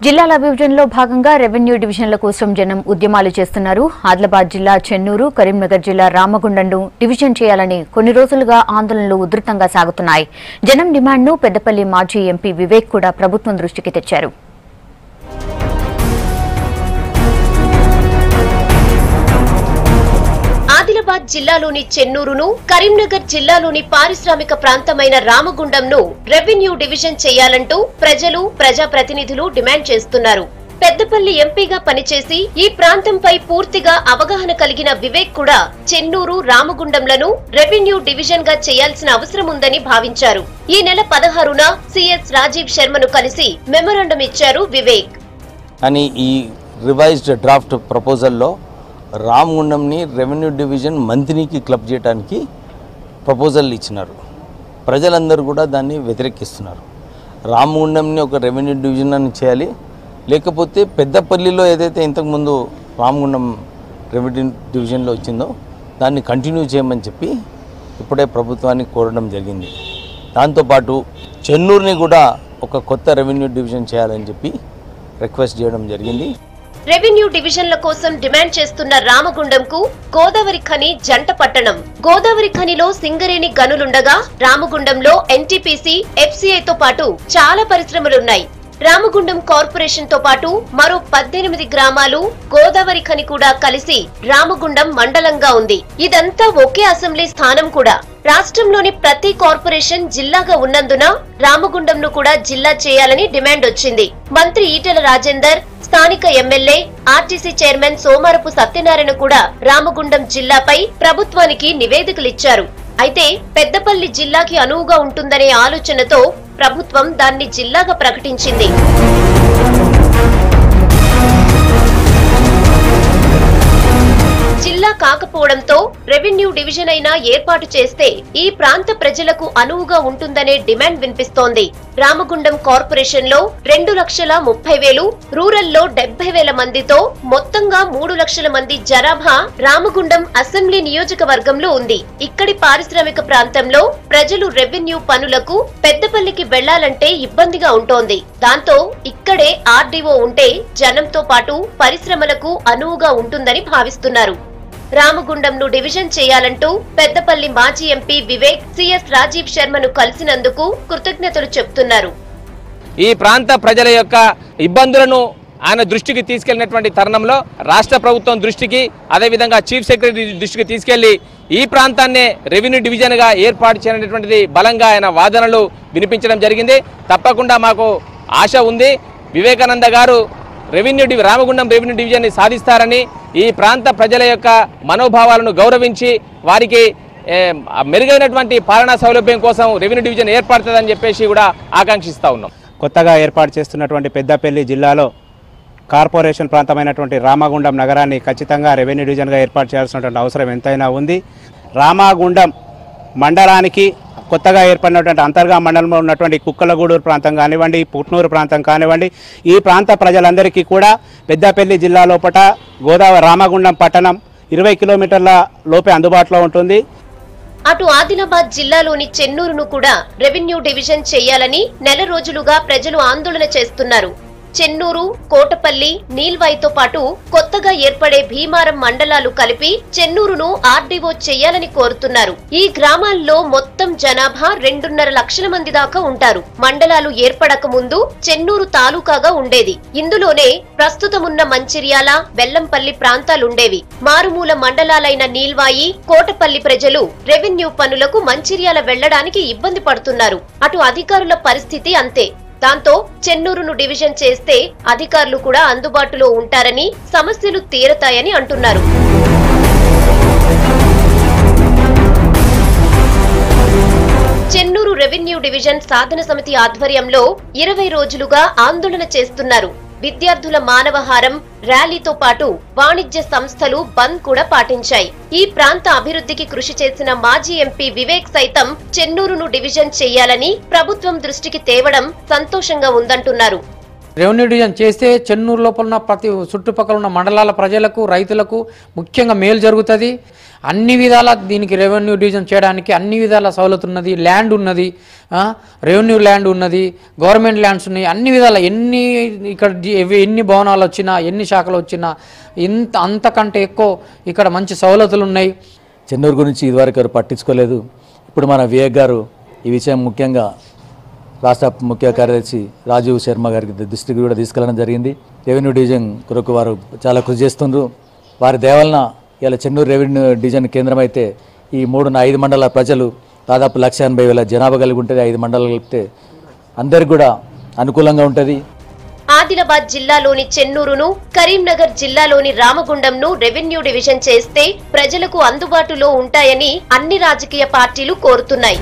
జిల్లాల అభివృద్ధిలో భాగంగా రెవెన్యూ డివిజన్ల కోసం జనం ఉద్యమాలు చేస్తున్నారు. ఆదిలాబాద్ జిల్లా చెన్నూరు, కరీంనగర్ జిల్లా రామగుండంను డివిజన్ చేయాలని కొన్ని రోజులుగా ఆందోళనలు ఉధృతంగా సాగుతున్నాయి. జనం డిమాండ్ను పెద్దపల్లి మాజీ ఎంపీ వివేక్ కూడా ప్రభుత్వం దృష్టికి తెచ్చారు. ఆదిలాబాద్ జిల్లాలోని చెన్నూరును, కరీంనగర్ జిల్లాలోని పారిశ్రామిక ప్రాంతమైన రామగుండంను రెవెన్యూ డివిజన్ చేయాలంటూ ప్రజలు, ప్రజాప్రతినిధులు డిమాండ్ చేస్తున్నారు. పెద్దపల్లి ఎంపీగా పనిచేసి ఈ ప్రాంతంపై పూర్తిగా అవగాహన కలిగిన వివేక్ కూడా చెన్నూరు, రామగుండంలను రెవెన్యూ డివిజన్ గా చేయాల్సిన అవసరం ఉందని భావించారు. ఈ నెల 16న సిఎస్ రాజీవ్ శర్మను కలిసి మెమోరాండం ఇచ్చారు వివేక్. అని ఈ రివైజ్డ్ డ్రాఫ్ట్ ప్రపోజల్లో రామగుండంని రెవెన్యూ డివిజన్ మంత్రికి క్లబ్ చేయడానికి ప్రపోజల్ ఇచ్చినారు. ప్రజలందరూ కూడా దాన్ని వ్యతిరేకిస్తున్నారు. రామగుండంని ఒక రెవెన్యూ డివిజన్ అని చేయాలి, లేకపోతే పెద్దపల్లిలో ఏదైతే ఇంతకుముందు రామగుండం రెవెన్యూ డివిజన్లో వచ్చిందో దాన్ని కంటిన్యూ చేయమని చెప్పి ఇప్పుడే ప్రభుత్వాన్ని కోరడం జరిగింది. దాంతోపాటు చెన్నూరుని కూడా ఒక కొత్త రెవెన్యూ డివిజన్ చేయాలని చెప్పి రిక్వెస్ట్ చేయడం జరిగింది. రెవెన్యూ డివిజన్ల కోసం డిమాండ్ చేస్తున్న రామగుండంకు గోదావరి ఖని జంట పట్టణం. గోదావరి ఖనిలో సింగరేణి గనులుండగా రామగుండంలో ఎన్టీపీసీ, ఎఫ్సీఐతో పాటు చాలా పరిశ్రమలున్నాయి. రామగుండం కార్పొరేషన్ తో పాటు మరో 18 గ్రామాలు, గోదావరి ఖని కూడా కలిసి రామగుండం మండలంగా ఉంది. ఇదంతా ఒకే అసెంబ్లీ స్థానం కూడా. రాష్ట్రంలోని ప్రతి కార్పొరేషన్ జిల్లాగా ఉన్నందున రామగుండంను కూడా జిల్లా చేయాలని డిమాండ్ వచ్చింది. మంత్రి ఈటెల రాజేందర్, స్థానిక MLA, RTC chairman Somarapu Satyanarayana కూడా రామగుండం జిల్లాపై ప్రభుత్వానికి నివేదికలిచ్చారు. అయితే పెద్దపల్లి జిల్లాకి అనువుగా ఉంటుందనే ఆలోచనతో ప్రభుత్వం దాన్ని జిల్లాగా ప్రకటించింది. జిల్లా కాకపోవడంతో రెవెన్యూ డివిజన్ అయినా ఏర్పాటు చేస్తే ఈ ప్రాంత ప్రజలకు అనువుగా ఉంటుందనే డిమాండ్ వినిపిస్తోంది. రామగుండం కార్పొరేషన్ లో 2,30,000, రూరల్ లో 70,000 మందితో మొత్తంగా 3 లక్షల మంది జనాభా రామగుండం అసెంబ్లీ నియోజకవర్గంలో ఉంది. ఇక్కడి పారిశ్రామిక ప్రాంతంలో ప్రజలు రెవెన్యూ పనులకు పెద్దపల్లికి వెళ్లాలంటే ఇబ్బందిగా ఉంటోంది. దాంతో ఇక్కడే ఆర్డీఓ ఉంటే జనంతో పాటు పరిశ్రమలకు అనువుగా ఉంటుందని భావిస్తున్నారు. రామగుండంను డివిజన్ చేయాలంటూ పెద్దపల్లి మాజీ ఎంపీ వివేక్ సిఎస్ రాజీవ్ శర్మను కలిసినందుకు కృతజ్ఞతలు చెప్తున్నారు. ఈ ప్రాంత ప్రజల యొక్క ఇబ్బందులను ఆయన దృష్టికి తీసుకెళ్లినటువంటి తరుణంలో రాష్ట్ర ప్రభుత్వం దృష్టికి, అదేవిధంగా చీఫ్ సెక్రటరీ దృష్టికి తీసుకెళ్లి ఈ ప్రాంతాన్నే రెవెన్యూ డివిజన్ గా ఏర్పాటు చేయనటువంటిది బలంగా ఆయన వాదనలు వినిపించడం జరిగింది. తప్పకుండా మాకు ఆశ ఉంది, వివేకానంద గారు రామగుండం రెవెన్యూ డివిజన్ ని సాధిస్తారని, ఈ ప్రాంత ప్రజల యొక్క మనోభావాలను గౌరవించి వారికి మెరుగైనటువంటి పాలనా సౌలభ్యం కోసం రెవెన్యూ డివిజన్ ఏర్పడుతుందని చెప్పేసి కూడా ఆకాంక్షిస్తా ఉన్నాం. కొత్తగా ఏర్పాటు చేస్తున్నటువంటి పెద్దపల్లి జిల్లాలో కార్పొరేషన్ ప్రాంతమైనటువంటి రామగుండం నగరాన్ని ఖచ్చితంగా రెవెన్యూ డివిజన్గా ఏర్పాటు చేయాల్సినటువంటి అవసరం ఎంతైనా ఉంది. రామగుండం మండలానికి కొత్తగా ఏర్పడినటువంటి అంతర్గా మండలంలో ఉన్నటువంటి కుక్కలగూడూరు ప్రాంతం కానివ్వండి, పుట్నూరు ప్రాంతం కానివ్వండి, ఈ ప్రాంత ప్రజలందరికీ కూడా పెద్దపల్లి జిల్లా లోపల గోదావరి రామగుండం పట్టణం 20 కిలోమీటర్ల లోపే అందుబాటులో ఉంటుంది. అటు ఆదిలాబాద్ జిల్లాలోని చెన్నూరును కూడా రెవెన్యూ డివిజన్ చేయాలని నెల రోజులుగా ప్రజలు ఆందోళన చేస్తున్నారు. చెన్నూరు, కోటపల్లి, నీల్వాయితో పాటు కొత్తగా ఏర్పడే భీమారం మండలాలు కలిపి చెన్నూరును ఆర్డీఓ చేయాలని కోరుతున్నారు. ఈ గ్రామాల్లో మొత్తం జనాభా 2.5 లక్షల మంది దాకా ఉంటారు. మండలాలు ఏర్పడక ముందు చెన్నూరు తాలూకాగా ఉండేది. ఇందులోనే ప్రస్తుతమున్న మంచిర్యాల, బెల్లంపల్లి ప్రాంతాలుండేవి. మారుమూల మండలాలైన నీల్వాయి, కోటపల్లి ప్రజలు రెవెన్యూ పనులకు మంచిర్యాల వెళ్లడానికి ఇబ్బంది పడుతున్నారు. అటు అధికారుల పరిస్థితి అంతే. దాంతో చెన్నూరును డివిజన్ చేస్తే అధికారులు కూడా అందుబాటులో ఉంటారని, సమస్యలు తీరతాయని అంటున్నారు. చెన్నూరు రెవెన్యూ డివిజన్ సాధన సమితి ఆధ్వర్యంలో 20 రోజులుగా ఆందోళన చేస్తున్నారు. విద్యార్థుల మానవహారం, ర్యాలీతో పాటు వాణిజ్య సంస్థలు బంద్ కూడా పాటించాయి. ఈ ప్రాంత అభివృద్ధికి కృషి చేసిన మాజీ ఎంపీ వివేక్ సైతం చెన్నూరును డివిజన్ చేయాలని ప్రభుత్వం దృష్టికి తేవడం సంతోషంగా ఉందంటున్నారు. రెవెన్యూ డివిజన్ చేస్తే చెన్నూరు లోపల ఉన్న ప్రతి చుట్టుపక్కల ఉన్న మండలాల ప్రజలకు, రైతులకు ముఖ్యంగా మేలు జరుగుతుంది. అన్ని విధాల దీనికి రెవెన్యూ డివిజన్ చేయడానికి అన్ని విధాల సౌలత్ ఉన్నది, ల్యాండ్ ఉన్నది, రెవెన్యూ ల్యాండ్ ఉన్నది, గవర్నమెంట్ ల్యాండ్స్ ఉన్నాయి. అన్ని విధాల ఇక్కడ ఎన్ని భవనాలు వచ్చినా, ఎన్ని శాఖలు వచ్చినా అంతకంటే ఎక్కువ ఇక్కడ మంచి సౌలతులు ఉన్నాయి. చెన్నూరు గురించి ఇదివరకు ఎవరు పట్టించుకోలేదు. ఇప్పుడు మన వివేక్ గారు ఈ విషయం ముఖ్యంగా రాష్ట్ర ముఖ్య కార్యదర్శి రాజీవ్ శర్మ గారికి దృష్టికి కూడా తీసుకెళ్లడం జరిగింది. రెవెన్యూ డివిజన్ కొరకు వారు చాలా కృషి చేస్తున్నారు. వారి దేవలన ఇలా చెన్నూరు రెవెన్యూ డివిజన్ కేంద్రం అయితే ఈ 5 మండలాల ప్రజలు దాదాపు 180,000 జనాభా కలిగి ఉంటుంది. 5 మండలాలు కలిపితే అందరికి కూడా అనుకూలంగా ఉంటుంది. ఆదిలాబాద్ జిల్లాలోని చెన్నూరును, కరీంనగర్ జిల్లాలోని రామగుండంను రెవెన్యూ డివిజన్ చేస్తే ప్రజలకు అందుబాటులో ఉంటాయని అన్ని రాజకీయ పార్టీలు కోరుతున్నాయి.